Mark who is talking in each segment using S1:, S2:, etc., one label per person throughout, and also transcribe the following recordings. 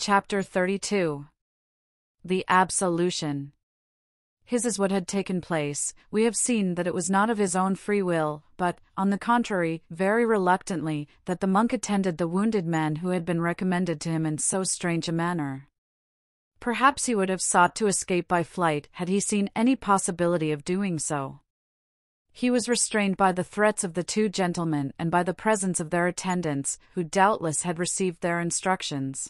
S1: Chapter 32. The Absolution. His is what had taken place. We have seen that it was not of his own free will, but, on the contrary, very reluctantly, that the monk attended the wounded man who had been recommended to him in so strange a manner. Perhaps he would have sought to escape by flight had he seen any possibility of doing so. He was restrained by the threats of the two gentlemen and by the presence of their attendants, who doubtless had received their instructions.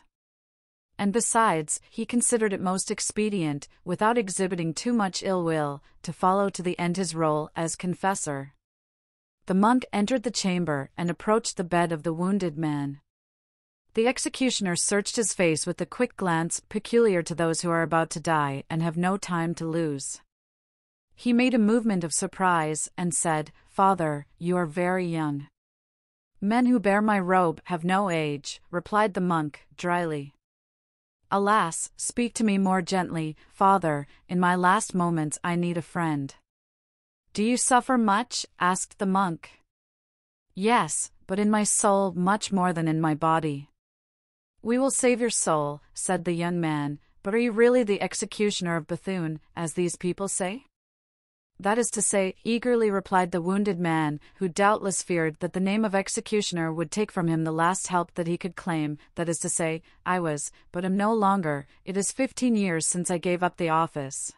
S1: And besides, he considered it most expedient, without exhibiting too much ill will, to follow to the end his role as confessor. The monk entered the chamber and approached the bed of the wounded man. The executioner searched his face with the quick glance peculiar to those who are about to die and have no time to lose. He made a movement of surprise and said, "Father, you are very young." "Men who bear my robe have no age," replied the monk, dryly. "Alas, speak to me more gently, Father, in my last moments I need a friend." "Do you suffer much?" asked the monk. "Yes, but in my soul much more than in my body." "We will save your soul," said the young man, "but are you really the executioner of Bethune, as these people say?" "That is to say," eagerly replied the wounded man, who doubtless feared that the name of executioner would take from him the last help that he could claim, "that is to say, I was, but am no longer. It is 15 years since I gave up the office.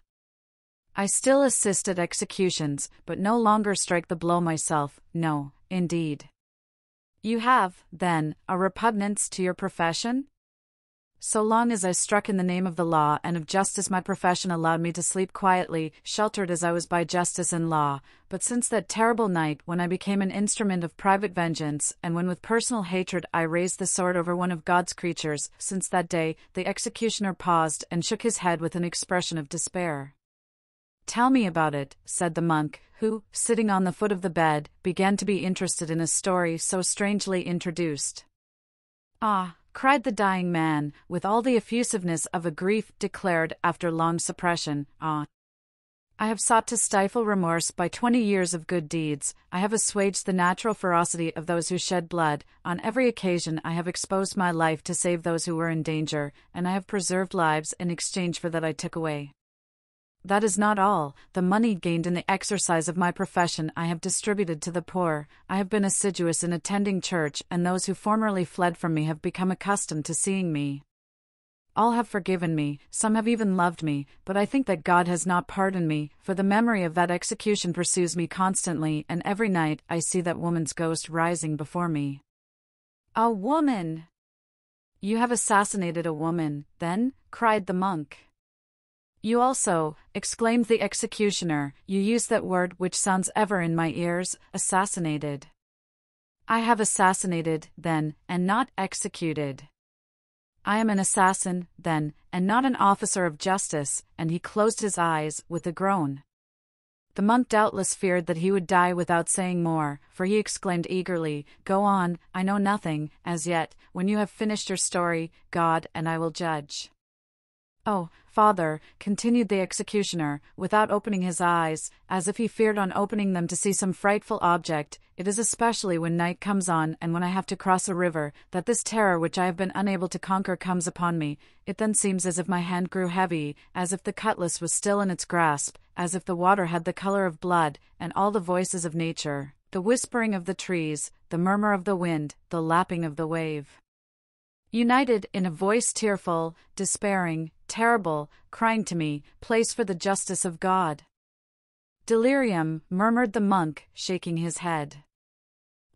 S1: I still assist at executions, but no longer strike the blow myself, no, indeed." "You have, then, a repugnance to your profession?" "So long as I struck in the name of the law and of justice, my profession allowed me to sleep quietly, sheltered as I was by justice and law. But since that terrible night when I became an instrument of private vengeance, and when with personal hatred I raised the sword over one of God's creatures, since that day," the executioner paused and shook his head with an expression of despair. "Tell me about it," said the monk, who, sitting on the foot of the bed, began to be interested in a story so strangely introduced. "Ah," cried the dying man, with all the effusiveness of a grief declared after long suppression, "ah! I have sought to stifle remorse by 20 years of good deeds. I have assuaged the natural ferocity of those who shed blood. On every occasion I have exposed my life to save those who were in danger, and I have preserved lives in exchange for that I took away. That is not all. The money gained in the exercise of my profession I have distributed to the poor. I have been assiduous in attending church, and those who formerly fled from me have become accustomed to seeing me. All have forgiven me, some have even loved me, but I think that God has not pardoned me, for the memory of that execution pursues me constantly, and every night I see that woman's ghost rising before me." "A woman! You have assassinated a woman, then?" cried the monk. "You also," exclaimed the executioner, "you use that word which sounds ever in my ears, assassinated." "I have assassinated, then, and not executed. I am an assassin, then, and not an officer of justice," and he closed his eyes with a groan. The monk doubtless feared that he would die without saying more, for he exclaimed eagerly, "Go on, I know nothing, as yet. When you have finished your story, God and I will judge." "Oh, Father," continued the executioner, without opening his eyes, as if he feared on opening them to see some frightful object, "it is especially when night comes on and when I have to cross a river, that this terror which I have been unable to conquer comes upon me. It then seems as if my hand grew heavy, as if the cutlass was still in its grasp, as if the water had the color of blood, and all the voices of nature, the whispering of the trees, the murmur of the wind, the lapping of the wave, united in a voice tearful, despairing, terrible, crying to me, 'Place for the justice of God.'" "Delirium," murmured the monk, shaking his head.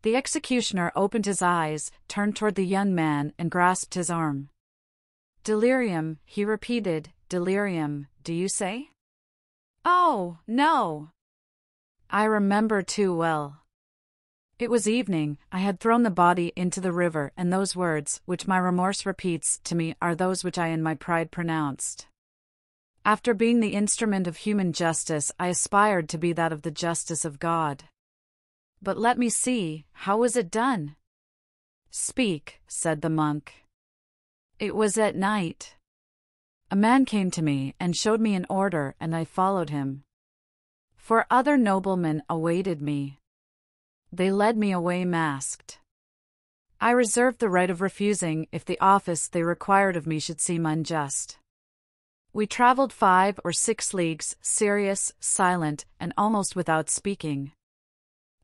S1: The executioner opened his eyes, turned toward the young man, and grasped his arm. "Delirium," he repeated, "delirium, do you say?" "Oh, no! I remember too well. It was evening, I had thrown the body into the river, and those words, which my remorse repeats to me, are those which I in my pride pronounced. After being the instrument of human justice, I aspired to be that of the justice of God. But let me see, how was it done?" "Speak," said the monk. "It was at night. A man came to me and showed me an order, and I followed him. 4 other noblemen awaited me. They led me away masked. I reserved the right of refusing if the office they required of me should seem unjust. We traveled 5 or 6 leagues, serious, silent, and almost without speaking.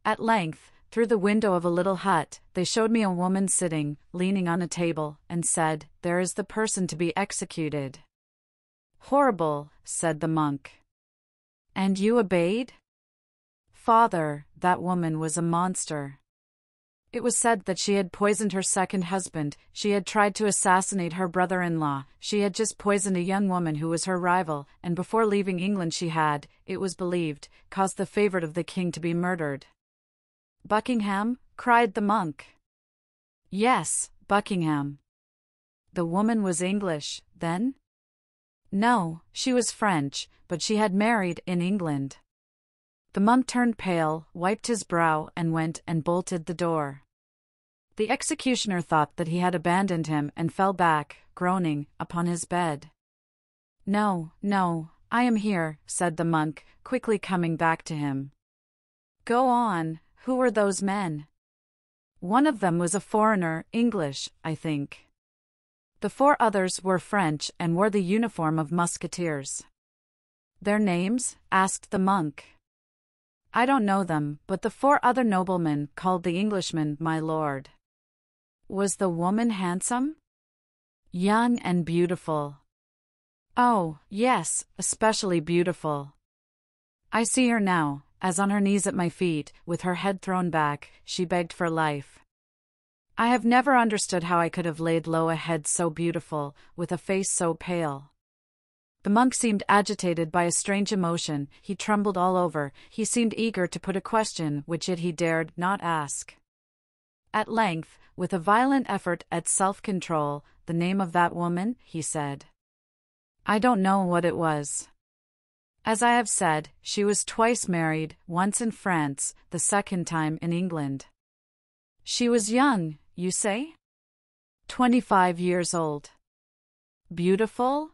S1: At length, through the window of a little hut, they showed me a woman sitting, leaning on a table, and said, "There is the person to be executed." "Horrible," said the monk. "And you obeyed?" "Father, that woman was a monster. It was said that she had poisoned her second husband, she had tried to assassinate her brother-in-law, she had just poisoned a young woman who was her rival, and before leaving England she had, it was believed, caused the favorite of the king to be murdered." "Buckingham?" cried the monk. "Yes, Buckingham." "The woman was English, then?" "No, she was French, but she had married in England." The monk turned pale, wiped his brow, and went and bolted the door. The executioner thought that he had abandoned him and fell back, groaning, upon his bed. "No, no, I am here," said the monk, quickly coming back to him. "Go on, who were those men?" "One of them was a foreigner, English, I think. The 4 others were French and wore the uniform of musketeers." "Their names?" asked the monk. "I don't know them, but the 4 other noblemen called the Englishman my lord." "Was the woman handsome?" "Young and beautiful." "Oh, yes, especially beautiful. I see her now, as on her knees at my feet, with her head thrown back, she begged for life. I have never understood how I could have laid low a head so beautiful, with a face so pale." The monk seemed agitated by a strange emotion, he trembled all over, he seemed eager to put a question which yet he dared not ask. At length, with a violent effort at self-control, "The name of that woman?" he said. "I don't know what it was. As I have said, she was twice married, once in France, the second time in England." "She was young, you say?" 25 years old. "Beautiful?"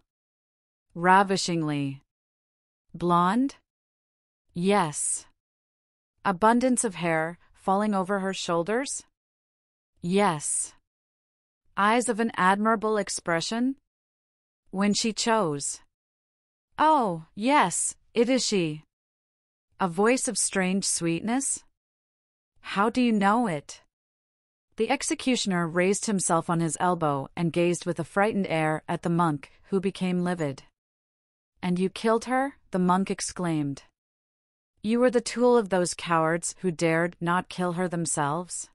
S1: "Ravishingly." "Blonde?" "Yes." "Abundance of hair, falling over her shoulders?" "Yes." "Eyes of an admirable expression?" "When she chose." "Oh, yes, it is she." "A voice of strange sweetness?" "How do you know it?" The executioner raised himself on his elbow and gazed with a frightened air at the monk, who became livid. "And you killed her?" the monk exclaimed. "You were the tool of those cowards who dared not kill her themselves?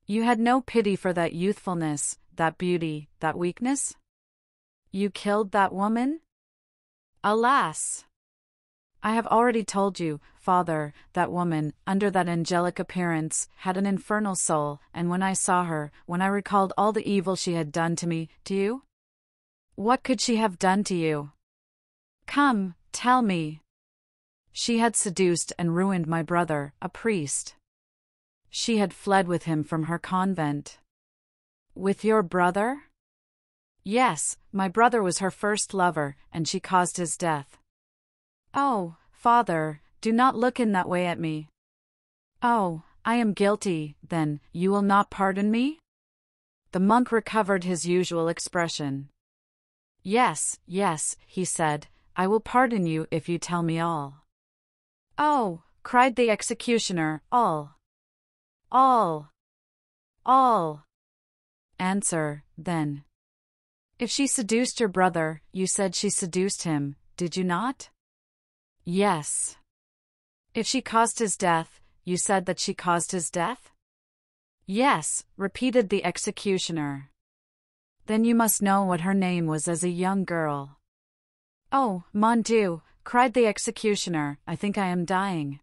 S1: You had no pity for that youthfulness, that beauty, that weakness? You killed that woman?" "Alas! I have already told you, Father, that woman, under that angelic appearance, had an infernal soul, and when I saw her, when I recalled all the evil she had done to me, to you—" "What could she have done to you? Come, tell me." "She had seduced and ruined my brother, a priest. She had fled with him from her convent." "With your brother?" "Yes, my brother was her first lover, and she caused his death." "Oh, Father, do not look in that way at me." "Oh, I am guilty, then, you will not pardon me?" The monk recovered his usual expression. "Yes, yes," he said, "I will pardon you if you tell me all." "Oh," cried the executioner, "all. All. All." "Answer, then. If she seduced your brother, you said she seduced him, did you not?" "Yes." "If she caused his death, you said that she caused his death?" "Yes," repeated the executioner. "Then you must know what her name was as a young girl." "Oh, mon Dieu," cried the executioner, "I think I am dying."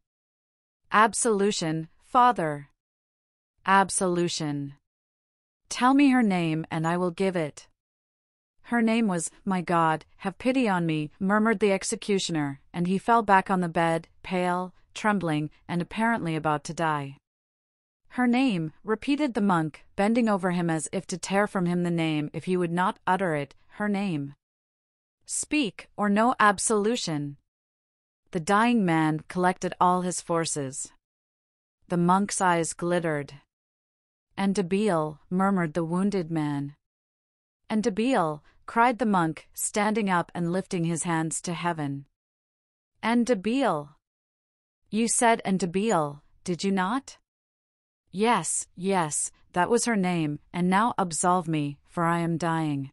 S1: "Absolution, Father." "Absolution. Tell me her name and I will give it." "Her name was, my God, have pity on me," murmured the executioner, and he fell back on the bed, pale, trembling, and apparently about to die. "Her name," repeated the monk, bending over him as if to tear from him the name if he would not utter it, "her name. Speak, or no absolution." The dying man collected all his forces. The monk's eyes glittered. And Debile, murmured the wounded man. And Debile, cried the monk, standing up and lifting his hands to heaven. And Debile. You said and Debile, did you not? Yes, yes, that was her name, and now absolve me, for I am dying.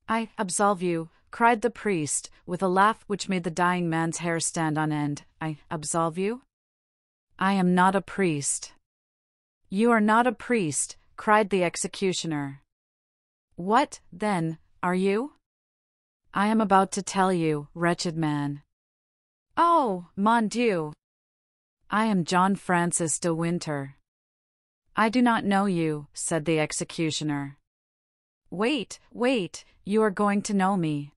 S1: I absolve you, cried the priest, with a laugh which made the dying man's hair stand on end. I absolve you? I am not a priest. You are not a priest, cried the executioner. What, then, are you? I am about to tell you, wretched man. Oh, mon Dieu! I am John Francis de Winter. I do not know you, said the executioner. Wait, wait, you are going to know me.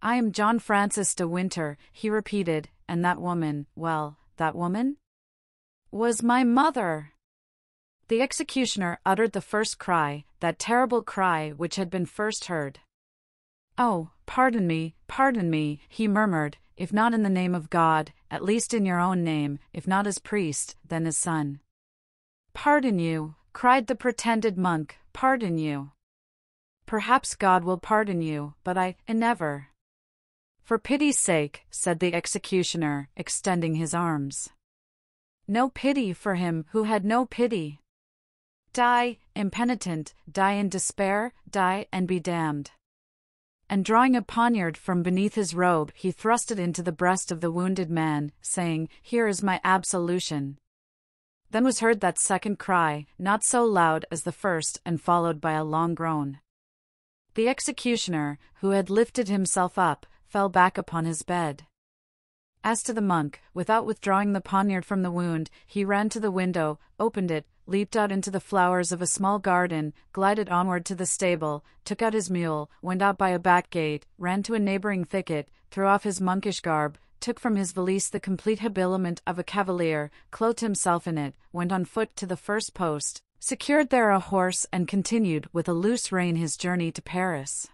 S1: I am John Francis de Winter, he repeated, and that woman, well, that woman? Was my mother. The executioner uttered the first cry, that terrible cry which had been first heard. Oh, pardon me, he murmured, if not in the name of God, at least in your own name, if not as priest, then as son. Pardon you, cried the pretended monk, pardon you. Perhaps God will pardon you, but I never. For pity's sake, said the executioner, extending his arms. No pity for him who had no pity. Die, impenitent, die in despair, die and be damned. And drawing a poniard from beneath his robe, he thrust it into the breast of the wounded man, saying, Here is my absolution. Then was heard that second cry, not so loud as the first, and followed by a long groan. The executioner, who had lifted himself up, fell back upon his bed. As to the monk, without withdrawing the poniard from the wound, he ran to the window, opened it, leaped out into the flowers of a small garden, glided onward to the stable, took out his mule, went out by a back gate, ran to a neighboring thicket, threw off his monkish garb, took from his valise the complete habiliment of a cavalier, clothed himself in it, went on foot to the first post, secured there a horse and continued with a loose rein his journey to Paris.